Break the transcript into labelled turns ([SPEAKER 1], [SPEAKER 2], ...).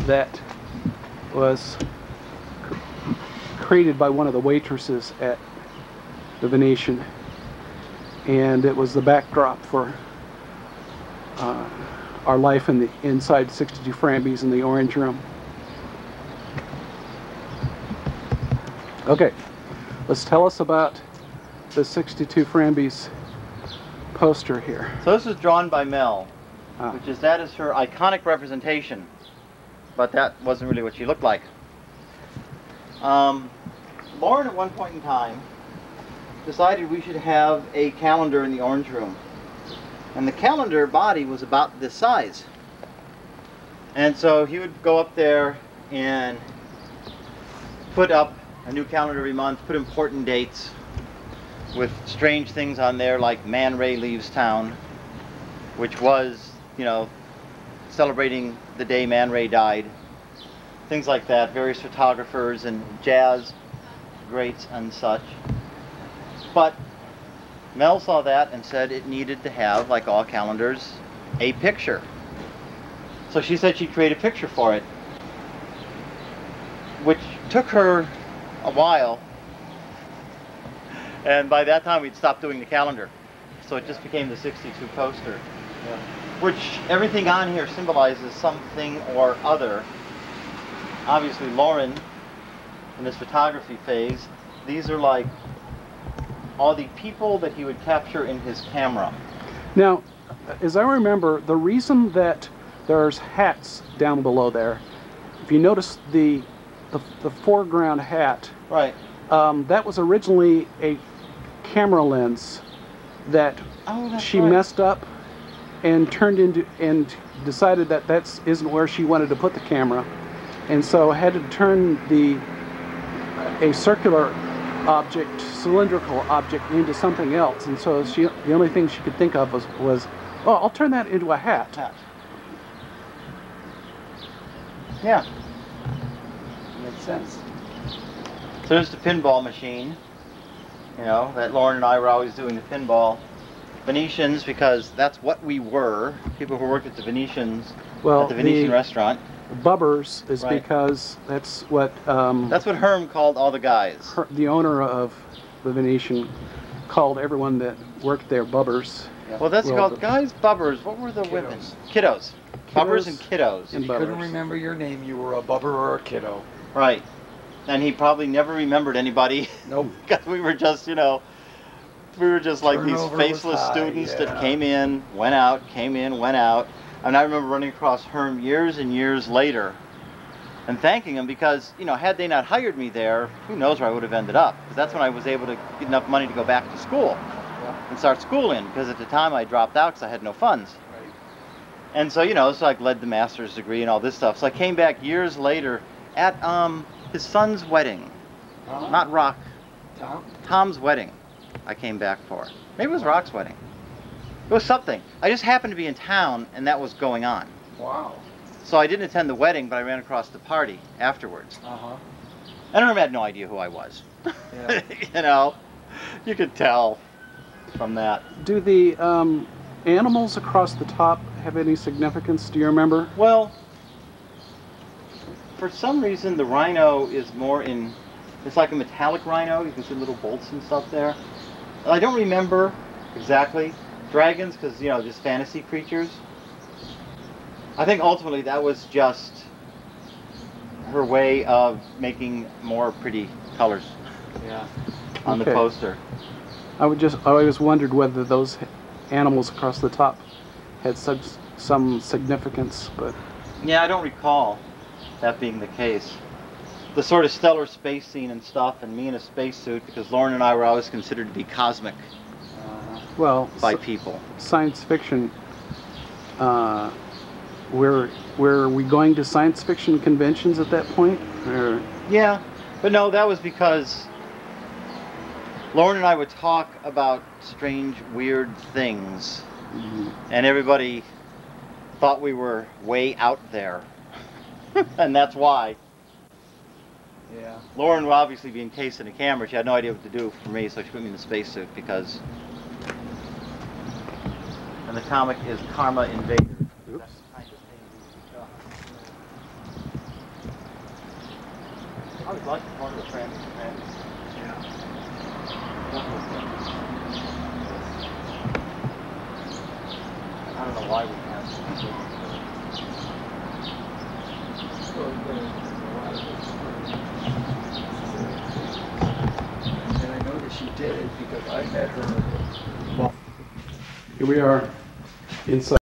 [SPEAKER 1] that was created by one of the waitresses at the Venetian, and it was the backdrop for our life in the inside 62 Frambies in the Orange Room. Okay, let's tell us about the 62 Frambies poster here.
[SPEAKER 2] So this was drawn by Mel, that is her iconic representation, but that wasn't really what she looked like. Lauren at one point in time decided we should have a calendar in the Orange Room. And the calendar body was about this size. And so he would go up there and put up a new calendar every month, put important dates with strange things on there like Man Ray Leaves Town, which was, you know, celebrating the day Man Ray died. Things like that, various photographers and jazz greats and such. But Mel saw that and said it needed to have, like all calendars, a picture. So she said she'd create a picture for it, which took her a while. And by that time we'd stopped doing the calendar. So it just became the 62 poster. Yeah. Which everything on here symbolizes something or other. Obviously Lauren, in his photography phase, these are like all the people that he would capture in his camera.
[SPEAKER 1] Now, as I remember, the reason that there's hats down below there, if you notice the foreground hat,
[SPEAKER 2] right,
[SPEAKER 1] that was originally a camera lens that she messed up and turned into, and decided that isn't where she wanted to put the camera, and so had to turn a circular object, cylindrical object, into something else. And so the only thing she could think of was, oh, I'll turn that into a hat.
[SPEAKER 2] Yeah,
[SPEAKER 1] makes sense.
[SPEAKER 2] So there's the pinball machine. You know, that Lauren and I were always doing the pinball. Venetians, because that's what we were, people who worked at the Venetians, at the Venetian restaurant.
[SPEAKER 1] Bubbers is because that's what
[SPEAKER 2] Herm called all the guys.
[SPEAKER 1] The owner of the Venetian called everyone that worked there bubbers.
[SPEAKER 2] Yeah. Well, that's called guys, bubbers. What were the women? Kiddos. Bubbers and kiddos.
[SPEAKER 3] If you couldn't remember your name, you were a bubber or a kiddo.
[SPEAKER 2] Right. And he probably never remembered anybody.
[SPEAKER 3] Nope.
[SPEAKER 2] Because we were just, you know, like these faceless students that came in, went out, came in, went out. And I remember running across Herm years and years later and thanking him because, you know, had they not hired me there, who knows where I would have ended up. Because that's when I was able to get enough money to go back to school and start schooling. Because at the time I dropped out because I had no funds.
[SPEAKER 3] Right.
[SPEAKER 2] And so, you know, so I led the master's degree and all this stuff. So I came back years later at his son's wedding. Not Rock. Tom's wedding I came back for. Maybe it was Rock's wedding. It was something. I just happened to be in town and that was going on.
[SPEAKER 3] Wow.
[SPEAKER 2] So I didn't attend the wedding, but I ran across the party afterwards. And Herm had no idea who I was.
[SPEAKER 3] Yeah.
[SPEAKER 2] You know, you could tell from that.
[SPEAKER 1] Do the animals across the top have any significance? Do you remember?
[SPEAKER 2] Well, for some reason the rhino is more in, it's like a metallic rhino. You can see little bolts and stuff there. I don't remember exactly. Dragons, because, you know, just fantasy creatures. I think ultimately that was just her way of making more pretty colors on the poster.
[SPEAKER 1] I always wondered whether those animals across the top had some significance, but...
[SPEAKER 2] Yeah, I don't recall that being the case. The sort of stellar space scene and stuff, and me in a spacesuit, because Lauren and I were always considered to be cosmic.
[SPEAKER 1] Well,
[SPEAKER 2] by people.
[SPEAKER 1] Science fiction. Were we going to science fiction conventions at that point? Or?
[SPEAKER 2] Yeah, but no, that was because Lauren and I would talk about strange, weird things, and everybody thought we were way out there, and that's why.
[SPEAKER 3] Yeah.
[SPEAKER 2] Lauren would obviously be encased in a camera. She had no idea what to do for me, so she put me in the spacesuit because. And the comic is Karma Invader.
[SPEAKER 1] Oops.
[SPEAKER 2] That's the kind of thing we I always liked part of the family.
[SPEAKER 3] Yeah.
[SPEAKER 2] I don't know why we have to.
[SPEAKER 3] And I know that she did it because I met her.
[SPEAKER 1] Here we are inside.